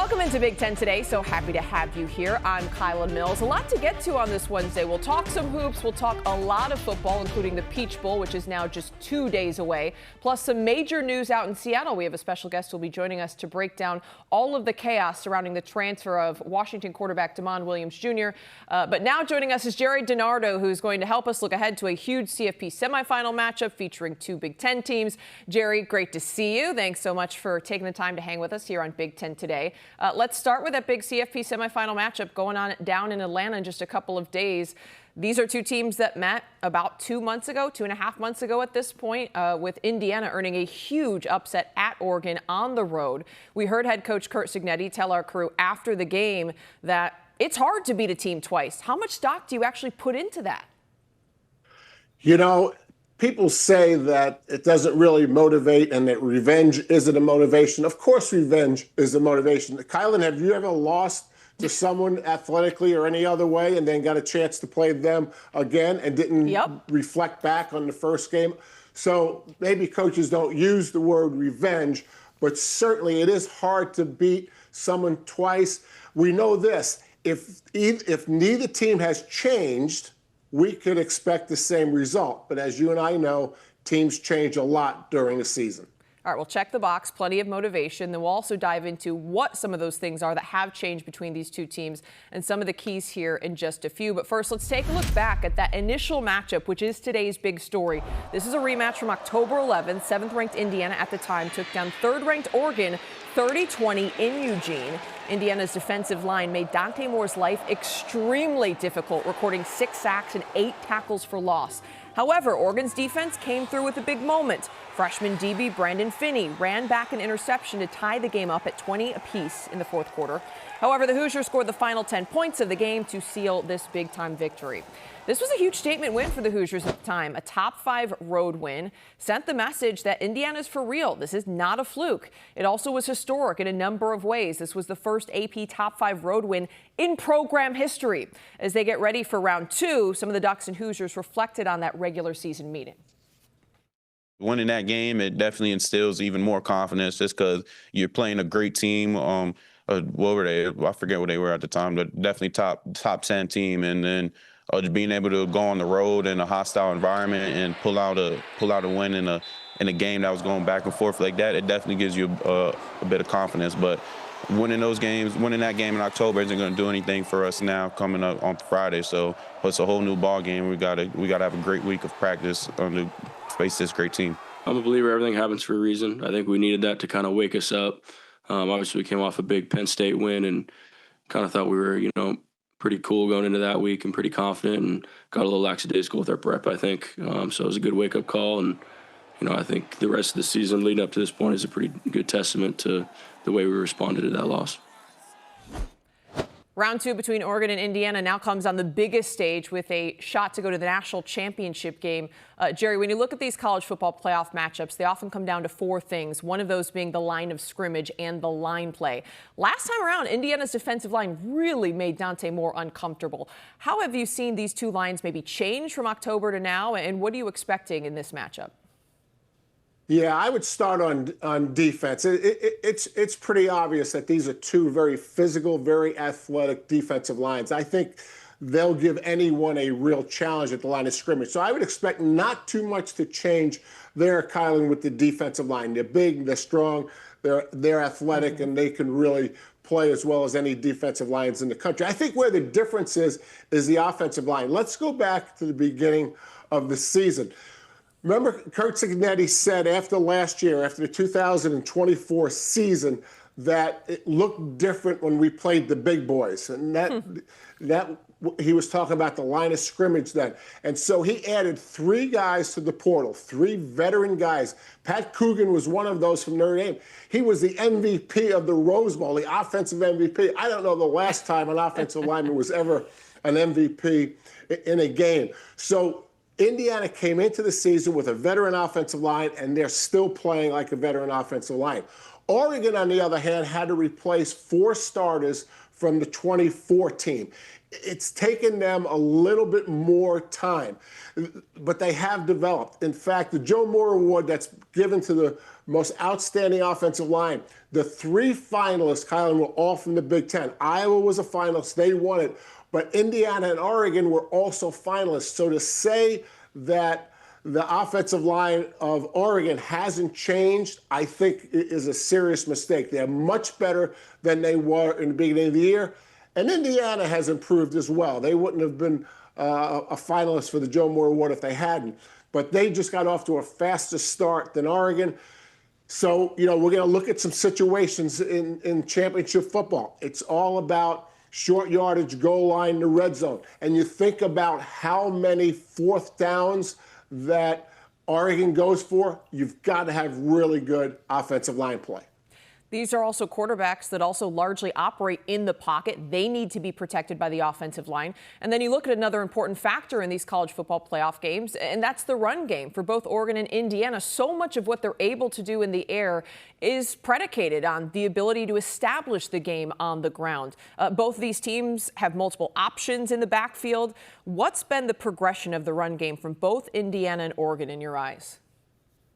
Welcome into Big Ten Today. So happy to have you here. I'm Kyla Mills. A lot to get to on this Wednesday. We'll talk some hoops. We'll talk a lot of football, including the Peach Bowl, which is now just 2 days away. Plus some major news out in Seattle. We have a special guest who will be joining us to break down all of the chaos surrounding the transfer of Washington quarterback Damon Williams Jr. But now joining us is Jerry DiNardo, who's going to help us look ahead to a huge CFP semifinal matchup featuring two Big Ten teams. Jerry, great to see you. Thanks so much for taking the time to hang with us here on Big Ten Today. Let's start with that big CFP semifinal matchup going on down in Atlanta in just a couple of days. These are two teams that met about 2 months ago, 2.5 months ago at this point, with Indiana earning a huge upset at Oregon on the road. We heard head coach Curt Cignetti tell our crew after the game that it's hard to beat a team twice. How much stock do you actually put into that? You know, people say that it doesn't really motivate and that revenge isn't a motivation. Of course, revenge is a motivation. Kylan, have you ever lost to someone athletically or any other way and then got a chance to play them again and didn't reflect back on the first game? So maybe coaches don't use the word revenge, but certainly it is hard to beat someone twice. We know this, if neither team has changed, we could expect the same result. But as you and I know, teams change a lot during the season. All right, we'll check the box, plenty of motivation. Then we'll also dive into what some of those things are that have changed between these two teams and some of the keys here in just a few. But first, let's take a look back at that initial matchup, which is today's big story. This is a rematch from October 11th. 7th-ranked Indiana at the time took down 3rd-ranked Oregon 30-20 in Eugene. Indiana's defensive line made Dante Moore's life extremely difficult, recording 6 sacks and 8 tackles for loss. However, Oregon's defense came through with a big moment. Freshman DB Brandon Finney ran back an interception to tie the game up at 20 apiece in the 4th quarter. However, the Hoosiers scored the final 10 points of the game to seal this big-time victory. This was a huge statement win for the Hoosiers at the time. A top-5 road win sent the message that Indiana's for real. This is not a fluke. It also was historic in a number of ways. This was the first AP top-5 road win in program history. As they get ready for round 2, some of the Ducks and Hoosiers reflected on that regular season meeting. Winning that game, it definitely instills even more confidence just because you're playing a great team. What were they? I forget what they were at the time, but definitely top 10 team. And then just being able to go on the road in a hostile environment and pull out a win in a game that was going back and forth like that, it definitely gives you a bit of confidence. But winning that game in October isn't going to do anything for us now coming up on Friday. So it's a whole new ball game. We gotta have a great week of practice to face this great team. I'm a believer everything happens for a reason. I think we needed that to kind of wake us up. Obviously, we came off a big Penn State win and kind of thought we were, pretty cool going into that week and pretty confident and got a little lackadaisical with our prep, I think. So it was a good wake-up call. And, I think the rest of the season leading up to this point is a pretty good testament to the way we responded to that loss. Round 2 between Oregon and Indiana now comes on the biggest stage with a shot to go to the national championship game. Jerry, when you look at these college football playoff matchups, they often come down to 4 things, one of those being the line of scrimmage and the line play. Last time around, Indiana's defensive line really made Dante Moore uncomfortable. How have you seen these two lines maybe change from October to now, and what are you expecting in this matchup? Yeah, I would start on defense. It's pretty obvious that these are two very physical, very athletic defensive lines. I think they'll give anyone a real challenge at the line of scrimmage. So I would expect not too much to change there, Kylan, with the defensive line. They're big, they're strong, they're athletic, and they can really play as well as any defensive lines in the country. I think where the difference is the offensive line. Let's go back to the beginning of the season. Remember, Curt Cignetti said after last year, after the 2024 season, that it looked different when we played the big boys. And that he was talking about the line of scrimmage then. And so he added 3 guys to the portal, 3 veteran guys. Pat Coogan was one of those from Notre Dame. He was the MVP of the Rose Bowl, the offensive MVP. I don't know the last time an offensive lineman was ever an MVP in a game. So Indiana came into the season with a veteran offensive line, and they're still playing like a veteran offensive line. Oregon, on the other hand, had to replace 4 starters from the 24 team. It's taken them a little bit more time, but they have developed. In fact, the Joe Moore Award that's given to the most outstanding offensive line, the 3 finalists, Kylan, were all from the Big Ten. Iowa was a finalist. They won it. But Indiana and Oregon were also finalists. So to say that the offensive line of Oregon hasn't changed, I think is a serious mistake. They're much better than they were in the beginning of the year. And Indiana has improved as well. They wouldn't have been a finalist for the Joe Moore Award if they hadn't. But they just got off to a faster start than Oregon. So, we're going to look at some situations in championship football. It's all about short yardage, goal line, the red zone. And you think about how many 4th downs that Oregon goes for, you've got to have really good offensive line play. These are also quarterbacks that also largely operate in the pocket. They need to be protected by the offensive line. And then you look at another important factor in these college football playoff games, and that's the run game for both Oregon and Indiana. So much of what they're able to do in the air is predicated on the ability to establish the game on the ground. Both of these teams have multiple options in the backfield. What's been the progression of the run game from both Indiana and Oregon in your eyes?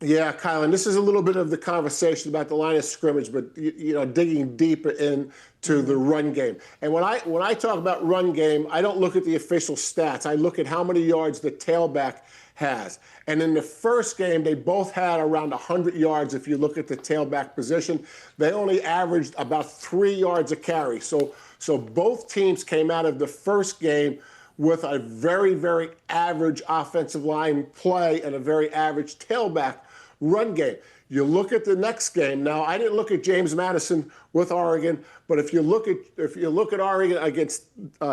Yeah, Kylan, this is a little bit of the conversation about the line of scrimmage, but digging deeper into the run game. And when I talk about run game, I don't look at the official stats. I look at how many yards the tailback has. And in the first game, they both had around 100 yards. If you look at the tailback position, they only averaged about 3 yards a carry. So both teams came out of the first game with a very, very average offensive line play and a very average tailback run game. You look at the next game. Now, I didn't look at James Madison with Oregon, but if you look at Oregon against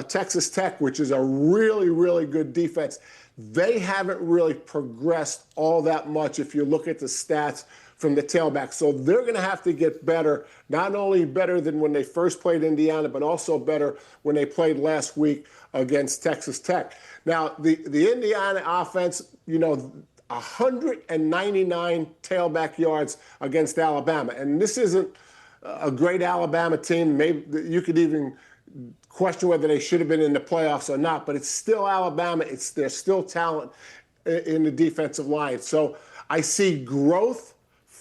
Texas Tech, which is a really, really good defense, they haven't really progressed all that much if you look at the stats from the tailback. So they're going to have to get better, not only better than when they first played Indiana, but also better when they played last week against Texas Tech. Now, the Indiana offense, 199 tailback yards against Alabama. And this isn't a great Alabama team. Maybe you could even question whether they should have been in the playoffs or not, but it's still Alabama. There's still talent in the defensive line. So I see growth.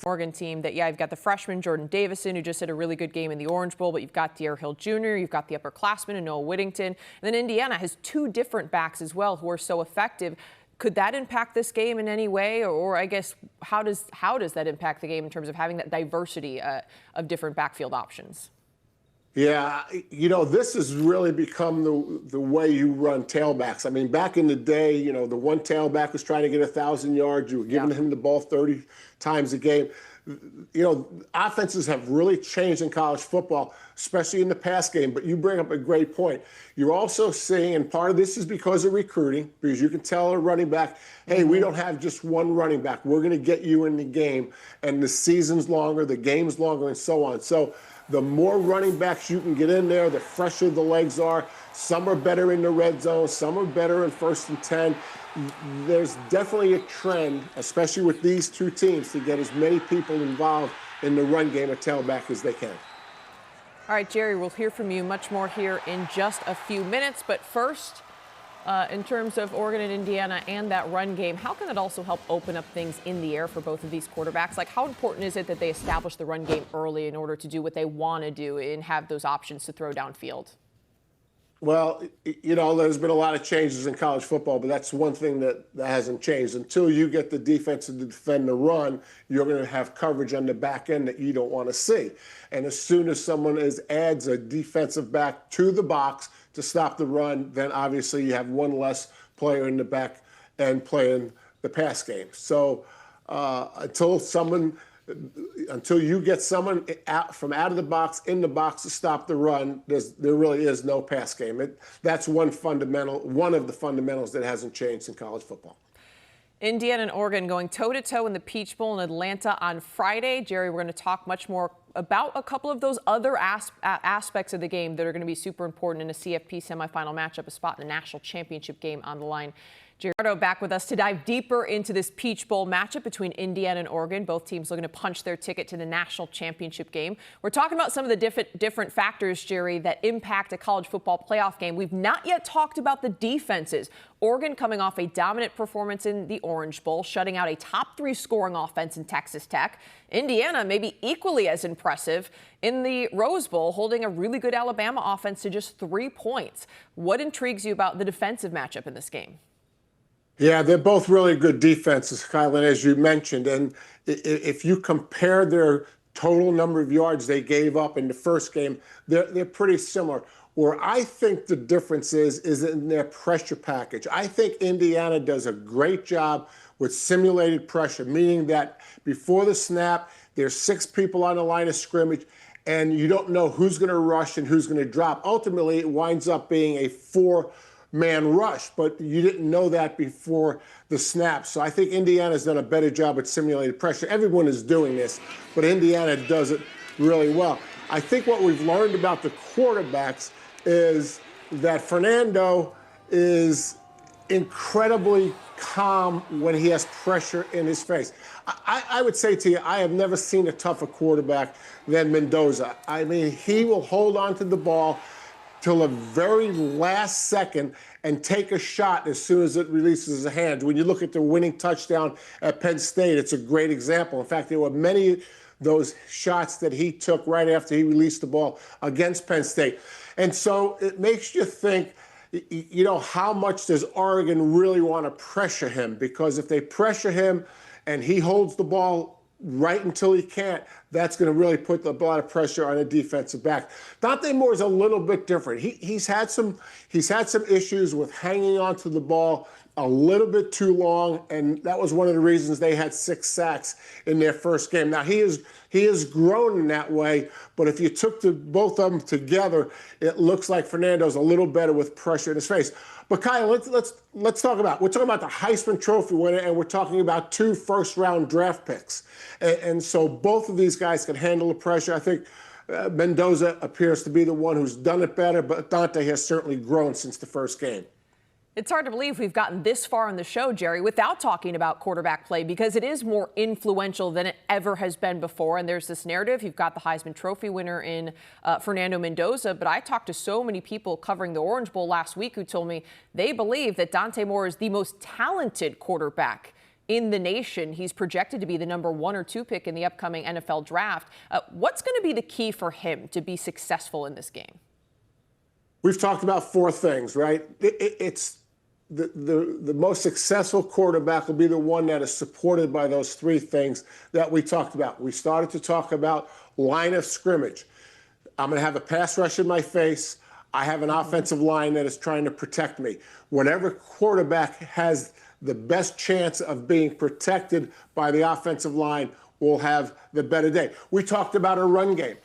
Oregon team that, you've got the freshman Jordan Davison, who just had a really good game in the Orange Bowl, but you've got De'Aaron Hill Jr., you've got the upperclassmen and Noah Whittington. And then Indiana has 2 different backs as well who are so effective. Could that impact this game in any way? Or I guess, how does that impact the game in terms of having that diversity of different backfield options? Yeah, this has really become the way you run tailbacks. I mean, back in the day, the one tailback was trying to get 1,000 yards. You were giving him the ball 30 times a game. Offenses have really changed in college football, especially in the pass game. But you bring up a great point. You're also seeing, and part of this is because of recruiting, because you can tell a running back, hey, we don't have just one running back. We're going to get you in the game. And the season's longer, the game's longer, and so on. So the more running backs you can get in there, the fresher the legs are. Some are better in the red zone. Some are better in 1st and 10. There's definitely a trend, especially with these 2 teams, to get as many people involved in the run game at tailback as they can. All right, Jerry, we'll hear from you much more here in just a few minutes. But first, in terms of Oregon and Indiana and that run game, how can it also help open up things in the air for both of these quarterbacks? Like, how important is it that they establish the run game early in order to do what they want to do and have those options to throw downfield? Well, there's been a lot of changes in college football, but that's one thing that hasn't changed. Until you get the defense to defend the run, you're going to have coverage on the back end that you don't want to see. And as soon as someone adds a defensive back to the box to stop the run, then obviously you have one less player in the back end playing the pass game. So until you get someone out of the box, in the box to stop the run, there really is no pass game. That's one of the fundamentals that hasn't changed in college football. Indiana and Oregon going toe-to-toe in the Peach Bowl in Atlanta on Friday. Jerry, we're going to talk much more about a couple of those other aspects of the game that are going to be super important in a CFP semifinal matchup, a spot in the national championship game on the line. Gerardo back with us to dive deeper into this Peach Bowl matchup between Indiana and Oregon. Both teams looking to punch their ticket to the national championship game. We're talking about some of the different factors, Jerry, that impact a college football playoff game. We've not yet talked about the defenses. Oregon coming off a dominant performance in the Orange Bowl, shutting out a top 3 scoring offense in Texas Tech. Indiana maybe equally as impressive in the Rose Bowl, holding a really good Alabama offense to just 3 points. What intrigues you about the defensive matchup in this game? Yeah, they're both really good defenses, Kylan, as you mentioned. And if you compare their total number of yards they gave up in the first game, they're pretty similar. Where I think the difference is in their pressure package. I think Indiana does a great job with simulated pressure, meaning that before the snap, there's 6 people on the line of scrimmage, and you don't know who's going to rush and who's going to drop. Ultimately, it winds up being a 4-man rush, but you didn't know that before the snap. So I think Indiana's done a better job at simulated pressure. Everyone is doing this, but Indiana does it really well. I think what we've learned about the quarterbacks is that Fernando is incredibly calm when he has pressure in his face. I would say to you, I have never seen a tougher quarterback than Mendoza. I mean, he will hold on to the ball till the very last second and take a shot as soon as it releases his hands. When you look at the winning touchdown at Penn State, it's a great example. In fact, there were many those shots that he took right after he released the ball against Penn State. And so it makes you think, you know, how much does Oregon really want to pressure him? Because if they pressure him and he holds the ball right until he can't, that's going to really put a lot of pressure on a defensive back. Dante Moore is a little bit different. He's had some issues with hanging on to the ball a little bit too long, and that was one of the reasons they had 6 sacks in their first game. Now he has grown in that way, but if you took both of them together, it looks like Fernando's a little better with pressure in his face. But Kyle, let's talk about the Heisman Trophy winner, and we're talking about 2 first-round draft picks, and so both of these guys can handle the pressure. I think Mendoza appears to be the one who's done it better, but Dante has certainly grown since the first game. It's hard to believe we've gotten this far in the show, Jerry, without talking about quarterback play, because it is more influential than it ever has been before. And there's this narrative. You've got the Heisman Trophy winner in Fernando Mendoza. But I talked to so many people covering the Orange Bowl last week who told me they believe that Dante Moore is the most talented quarterback in the nation. He's projected to be the number 1 or 2 pick in the upcoming NFL draft. What's going to be the key for him to be successful in this game? We've talked about 4 things, right? It's the most successful quarterback will be the one that is supported by those 3 things that we talked about. We started to talk about line of scrimmage. I'm going to have a pass rush in my face. I have an offensive line that is trying to protect me. Whatever quarterback has the best chance of being protected by the offensive line will have the better day. We talked about a run game.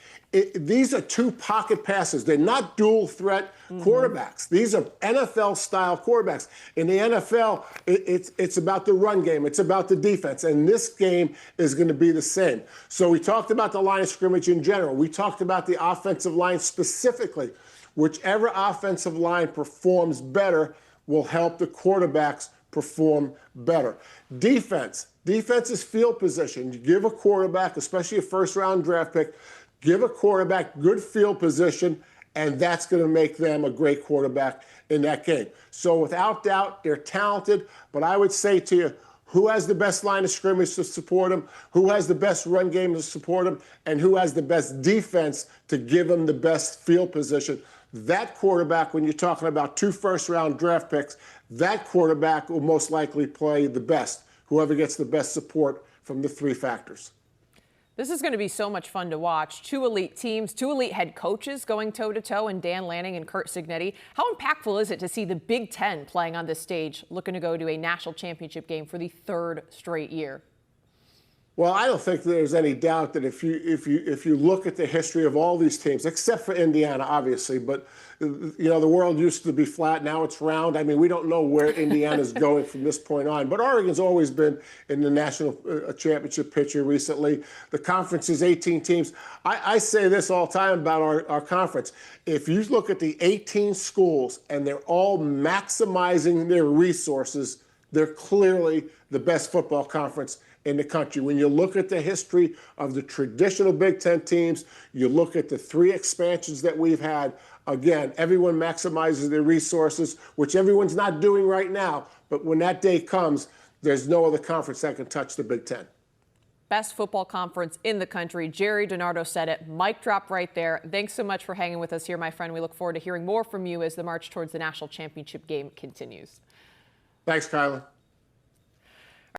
These are 2 pocket passes. They're not dual threat quarterbacks. These are NFL-style quarterbacks. In the NFL, it's about the run game. It's about the defense. And this game is going to be the same. So we talked about the line of scrimmage in general. We talked about the offensive line specifically. Whichever offensive line performs better will help the quarterbacks perform better. Defense is field position. You give a quarterback, especially a first-round draft pick, give a quarterback good field position, and that's going to make them a great quarterback in that game. So without doubt, they're talented, but I would say to you, who has the best line of scrimmage to support them, who has the best run game to support them, and who has the best defense to give them the best field position? That quarterback, when you're talking about 2 first-round draft picks, that quarterback will most likely play the best, whoever gets the best support from the 3 factors. This is going to be so much fun to watch. 2 elite teams, 2 elite head coaches going toe-to-toe, and Dan Lanning and Curt Cignetti. How impactful is it to see the Big Ten playing on this stage, looking to go to a national championship game for the 3rd straight year? Well, I don't think there's any doubt that if you look at the history of all these teams, except for Indiana, obviously, but you know, the world used to be flat, now it's round. I mean, we don't know where Indiana's going from this point on. But Oregon's always been in the national championship picture recently. The conference is 18 teams. I say this all the time about our conference. If you look at the 18 schools and they're all maximizing their resources, They're clearly the best football conference in the country. When you look at the history of the traditional Big Ten teams, you look at the 3 expansions that we've had, again, everyone maximizes their resources, which everyone's not doing right now. But when that day comes, there's no other conference that can touch the Big Ten. Best football conference in the country. Jerry DiNardo said it. Mic drop right there. Thanks so much for hanging with us here, my friend. We look forward to hearing more from you as the march towards the national championship game continues. Thanks, Kyla.